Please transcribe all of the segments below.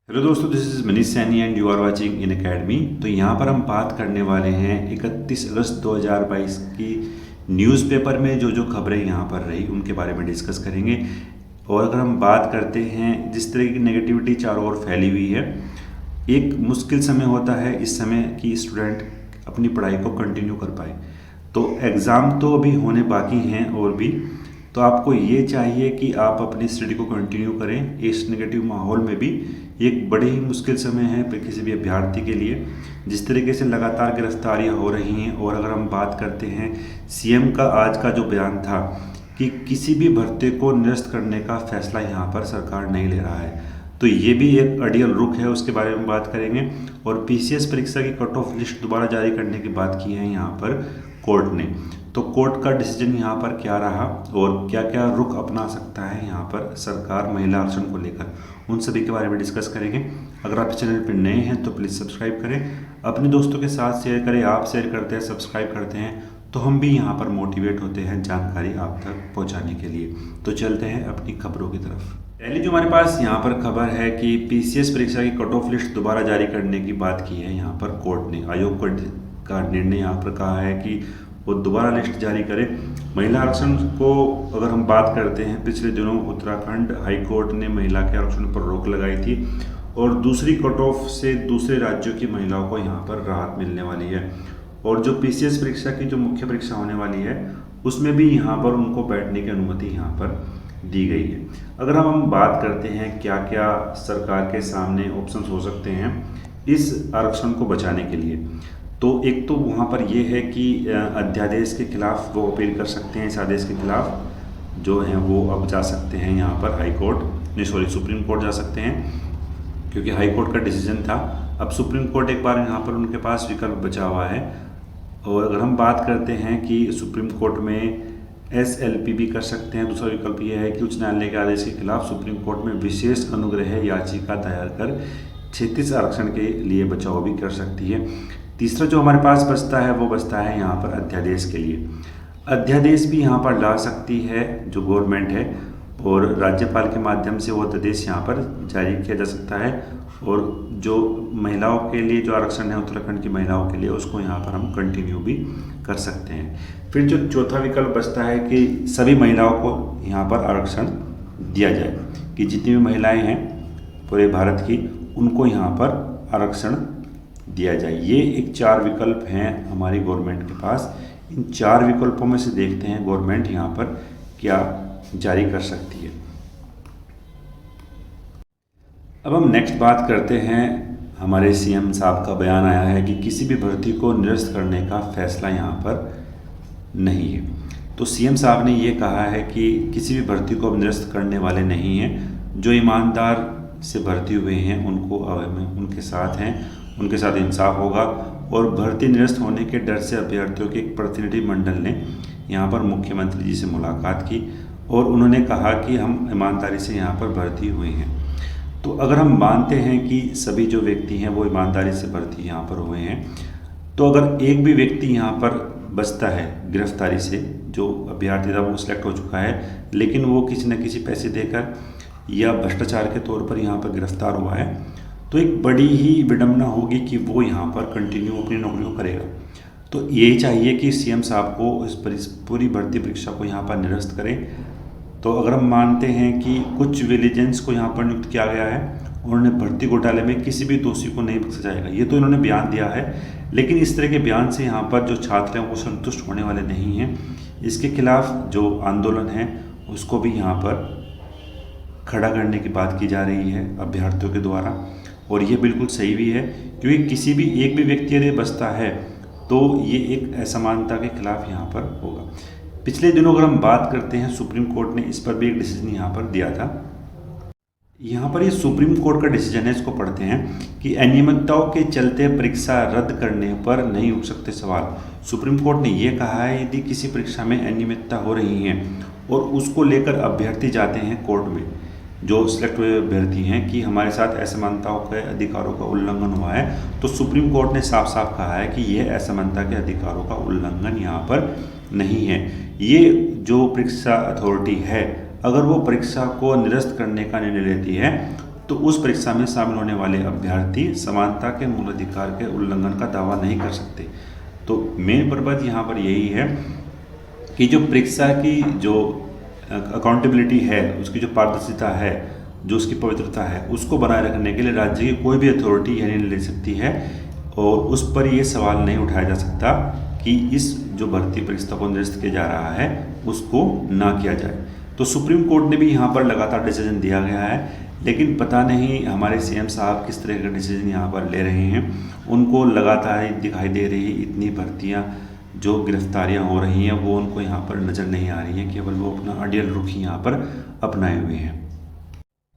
Hello दोस्तों, this is Manish Saini and you are watching in academy. तो यहाँ पर हम बात करने वाले हैं 31 अगस्त 2022 की न्यूज़पेपर में जो जो खबरें यहाँ पर रही उनके बारे में डिस्कस करेंगे। और अगर हम बात करते हैं जिस तरह की नेगेटिविटी चारों ओर फैली हुई है, एक मुश्किल समय होता है इस समय कि स्टूडेंट अपनी पढ़ाई को कंटिन्यू कर पाए। तो एग्ज़ाम तो अभी होने बाकी हैं और भी, तो आपको ये चाहिए कि आप अपनी स्टडी को कंटिन्यू करें इस नेगेटिव माहौल में भी। एक बड़ी ही मुश्किल समय है किसी भी अभ्यर्थी के लिए, जिस तरीके से लगातार गिरफ्तारियां हो रही हैं। और अगर हम बात करते हैं सीएम का आज का जो बयान था कि किसी भी भर्ती को निरस्त करने का फैसला यहाँ पर सरकार नहीं ले रहा है, तो ये भी एक अड़ियल रुख है, उसके बारे में बात करेंगे। और पीसीएस परीक्षा की कट ऑफ लिस्ट दोबारा जारी करने की बात की है यहाँ पर कोर्ट ने। तो कोर्ट का डिसीजन यहाँ पर क्या रहा और क्या क्या रुख अपना सकता है यहाँ पर सरकार महिला आरक्षण को लेकर, उन सभी के बारे में डिस्कस करेंगे। अगर आप चैनल पर नए हैं तो प्लीज़ सब्सक्राइब करें, अपने दोस्तों के साथ शेयर करें। आप शेयर करते हैं, सब्सक्राइब करते हैं तो हम भी यहाँ पर मोटिवेट होते हैं जानकारी आप तक पहुँचाने के लिए। तो चलते हैं अपनी खबरों की तरफ। पहली जो हमारे पास यहाँ पर खबर है कि पीसीएस परीक्षा की कट ऑफ लिस्ट दोबारा जारी करने की बात की है यहाँ पर कोर्ट ने। आयोग का निर्णय यहाँ पर कहा है कि वो दोबारा लिस्ट जारी करे। महिला आरक्षण को अगर हम बात करते हैं, पिछले दिनों उत्तराखंड हाई कोर्ट ने महिला के आरक्षण पर रोक लगाई थी और दूसरी कट ऑफ से दूसरे राज्यों की महिलाओं को यहाँ पर राहत मिलने वाली है। और जो पीसीएस परीक्षा की जो मुख्य परीक्षा होने वाली है उसमें भी यहाँ पर उनको बैठने की अनुमति यहाँ पर दी गई है। अगर हम बात करते हैं क्या क्या सरकार के सामने ऑप्शंस हो सकते हैं इस आरक्षण को बचाने के लिए, तो एक तो वहाँ पर ये है कि अध्यादेश के खिलाफ वो अपील कर सकते हैं। इस आदेश के खिलाफ जो हैं वो अब जा सकते हैं यहाँ पर हाई कोर्ट नहीं, सुप्रीम कोर्ट जा सकते हैं, क्योंकि हाई कोर्ट का डिसीजन था। अब सुप्रीम कोर्ट एक बार यहाँ पर उनके पास विकल्प बचा हुआ है। और अगर हम बात करते हैं कि सुप्रीम कोर्ट में एसएलपी भी कर सकते हैं। दूसरा विकल्प ये है कि उच्च न्यायालय के आदेश के खिलाफ सुप्रीम कोर्ट में विशेष अनुग्रह याचिका दायर कर 36 आरक्षण के लिए बचाव भी कर सकती है। तीसरा जो हमारे पास बचता है वो बचता है यहाँ पर अध्यादेश के लिए। अध्यादेश भी यहाँ पर ला सकती है जो गवर्नमेंट है, और राज्यपाल के माध्यम से वो अध्यादेश यहाँ पर जारी किया जा सकता है। और जो महिलाओं के लिए जो आरक्षण है उत्तराखंड की महिलाओं के लिए, उसको यहाँ पर हम कंटिन्यू भी कर सकते हैं। फिर जो चौथा विकल्प बचता है कि सभी महिलाओं को यहाँ पर आरक्षण दिया जाए, कि जितनी भी महिलाएं हैं पूरे भारत की उनको यहाँ पर आरक्षण दिया जाए। ये एक 4 विकल्प हैं हमारी गवर्नमेंट के पास। इन 4 विकल्पों में से देखते हैं गवर्नमेंट यहाँ पर क्या जारी कर सकती है। अब हम नेक्स्ट बात करते हैं, हमारे सीएम साहब का बयान आया है कि किसी भी भर्ती को निरस्त करने का फैसला यहाँ पर नहीं है। तो सीएम साहब ने ये कहा है कि किसी भी भर्ती को अब निरस्त करने वाले नहीं हैं। जो ईमानदार से भर्ती हुए हैं उनको उनके साथ हैं, उनके साथ इंसाफ होगा। और भर्ती निरस्त होने के डर से अभ्यर्थियों के एक प्रतिनिधि मंडल ने यहाँ पर मुख्यमंत्री जी से मुलाकात की और उन्होंने कहा कि हम ईमानदारी से यहाँ पर भर्ती हुए हैं। तो अगर हम मानते हैं कि सभी जो व्यक्ति हैं वो ईमानदारी से भर्ती यहाँ पर हुए हैं, तो अगर एक भी व्यक्ति यहाँ पर बचता है गिरफ्तारी से, जो अभ्यर्थी था वो सिलेक्ट हो चुका है लेकिन वो किसी न किसी पैसे देकर या भ्रष्टाचार के तौर पर यहाँ पर गिरफ्तार हुआ है, तो एक बड़ी ही विडंबना होगी कि वो यहाँ पर कंटिन्यू अपनी नौकरियों करेगा। तो यही चाहिए कि सीएम साहब को इस पूरी भर्ती परीक्षा को यहाँ पर निरस्त करें। तो अगर हम मानते हैं कि कुछ विजिलेंस को यहाँ पर नियुक्त किया गया है, उन्होंने भर्ती घोटाले में किसी भी दोषी को नहीं बख्शा जाएगा, ये तो इन्होंने बयान दिया है। लेकिन इस तरह के बयान से यहाँ पर जो छात्र हैं वो संतुष्ट होने वाले नहीं हैं। इसके खिलाफ जो आंदोलन है उसको भी यहाँ पर खड़ा करने की बात की जा रही है अभ्यर्थियों के द्वारा। और ये बिल्कुल सही भी है, क्योंकि किसी भी एक भी व्यक्ति यदि बचता है तो ये एक असमानता के खिलाफ यहाँ पर होगा। पिछले दिनों अगर हम बात करते हैं, सुप्रीम कोर्ट ने इस पर भी एक डिसीजन यहाँ पर दिया था। यहाँ पर ये सुप्रीम कोर्ट का डिसीजन है, इसको पढ़ते हैं कि अनियमितताओं के चलते परीक्षा रद्द करने पर नहीं उठ सकते सवाल। सुप्रीम कोर्ट ने ये कहा है यदि किसी परीक्षा में अनियमितता हो रही है और उसको लेकर अभ्यर्थी जाते हैं कोर्ट में, जो सिलेक्ट हुए अभ्यर्थी हैं कि हमारे साथ असमानताओं के अधिकारों का उल्लंघन हुआ है, तो सुप्रीम कोर्ट ने साफ साफ कहा है कि यह असमानता के अधिकारों का उल्लंघन यहाँ पर नहीं है। ये जो परीक्षा अथॉरिटी है, अगर वो परीक्षा को निरस्त करने का निर्णय लेती है तो उस परीक्षा में शामिल होने वाले अभ्यर्थी समानता के मूल अधिकार के उल्लंघन का दावा नहीं कर सकते। तो मेन पर्पज यहाँ पर यही है कि जो परीक्षा की जो अकाउंटेबिलिटी है, उसकी जो पारदर्शिता है, जो उसकी पवित्रता है, उसको बनाए रखने के लिए राज्य की कोई भी अथॉरिटी यह निर्णय ले सकती है और उस पर ये सवाल नहीं उठाया जा सकता कि इस जो भर्ती परीक्षा को निरस्त किया जा रहा है उसको ना किया जाए। तो सुप्रीम कोर्ट ने भी यहाँ पर लगातार डिसीजन दिया गया है, लेकिन पता नहीं हमारे सीएम साहब किस तरह का डिसीजन यहाँ पर ले रहे हैं। उनको लगातार दिखाई दे रही इतनी भर्तियाँ, जो गिरफ्तारियाँ हो रही हैं, वो उनको यहाँ पर नज़र नहीं आ रही हैं, केवल वो अपना अडियल रुख ही यहाँ पर अपनाए हुए हैं।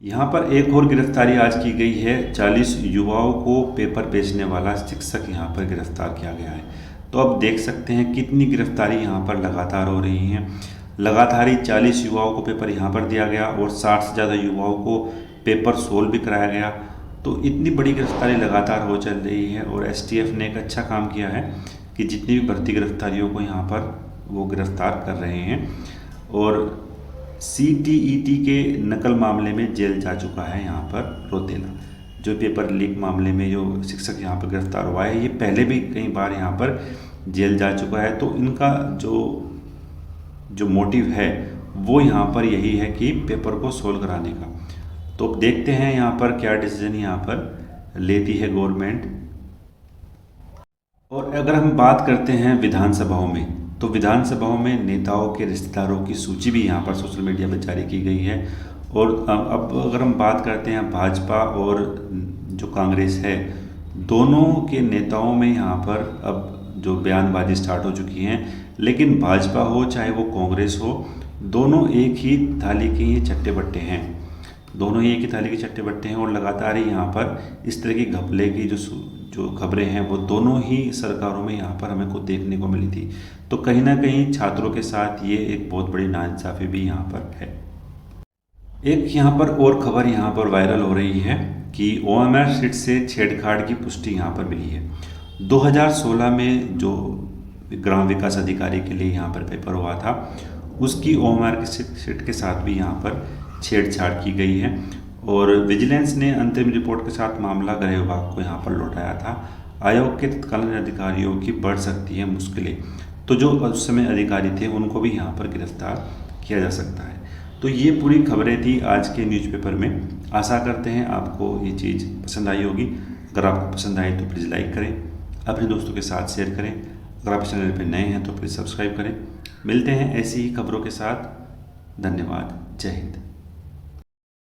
यहाँ पर एक और गिरफ्तारी आज की गई है। 40 युवाओं को पेपर बेचने वाला शिक्षक यहाँ पर गिरफ्तार किया गया है। तो अब देख सकते हैं कितनी गिरफ्तारी यहाँ पर लगातार हो रही हैं। लगातार ही 40 युवाओं को पेपर यहाँ पर दिया गया और 60 से ज़्यादा युवाओं को पेपर सोल्व भी कराया गया। तो इतनी बड़ी गिरफ्तारी लगातार हो चल रही है और एसटीएफ ने एक अच्छा काम किया है कि जितनी भी भर्ती गिरफ्तारियों को यहाँ पर वो गिरफ्तार कर रहे हैं। और सीटीईटी के नकल मामले में जेल जा चुका है यहाँ पर रौतेला। जो पेपर लीक मामले में जो शिक्षक यहाँ पर गिरफ्तार हुआ है, ये पहले भी कई बार यहाँ पर जेल जा चुका है। तो इनका जो मोटिव है वो यहाँ पर यही है कि पेपर को सोल्व कराने का। तो अब देखते हैं यहाँ पर क्या डिसीजन यहाँ पर लेती है गवर्नमेंट। और अगर हम बात करते हैं विधानसभाओं में, तो विधानसभाओं में नेताओं के रिश्तेदारों की सूची भी यहाँ पर सोशल मीडिया पर जारी की गई है। और अब अगर हम बात करते हैं भाजपा और जो कांग्रेस है, दोनों के नेताओं में यहाँ पर अब जो बयानबाजी स्टार्ट हो चुकी हैं। लेकिन भाजपा हो चाहे वो कांग्रेस हो, दोनों एक ही थाली के ये चट्टे बट्टे हैं। दोनों ही एक ही थाली के चट्टे बट्टे हैं और लगातार ही यहाँ पर इस तरह की घपले की जो खबरें हैं वो दोनों ही सरकारों में यहाँ पर हमें को देखने को मिली थी। तो कहीं ना कहीं छात्रों के साथ ये एक बहुत बड़ी नाइंसाफ़ी भी यहाँ पर है। एक यहाँ पर और खबर यहाँ पर वायरल हो रही है कि ओएमआर शीट से छेड़छाड़ की पुष्टि यहाँ पर मिली है। 2016 में जो ग्राम विकास अधिकारी के लिए यहाँ पर पेपर हुआ था, उसकी ओएमआर की शीट के साथ भी यहाँ पर छेड़छाड़ की गई है। और विजिलेंस ने अंतरिम रिपोर्ट के साथ मामला गृह विभाग को यहाँ पर लौटाया था। आयोग के तत्कालीन अधिकारियों की बढ़ सकती है मुश्किलें। तो जो उस समय अधिकारी थे उनको भी यहाँ पर गिरफ्तार किया जा सकता है। तो ये पूरी खबरें थी आज के न्यूज़पेपर में। आशा करते हैं आपको ये चीज़ पसंद आई होगी। अगर आपको पसंद आई तो प्लीज़ लाइक करें, अपने दोस्तों के साथ शेयर करें। अगर आप चैनल पर नए हैं तो प्लीज़ सब्सक्राइब करें। मिलते हैं ऐसी ही खबरों के साथ। धन्यवाद। जय हिंद।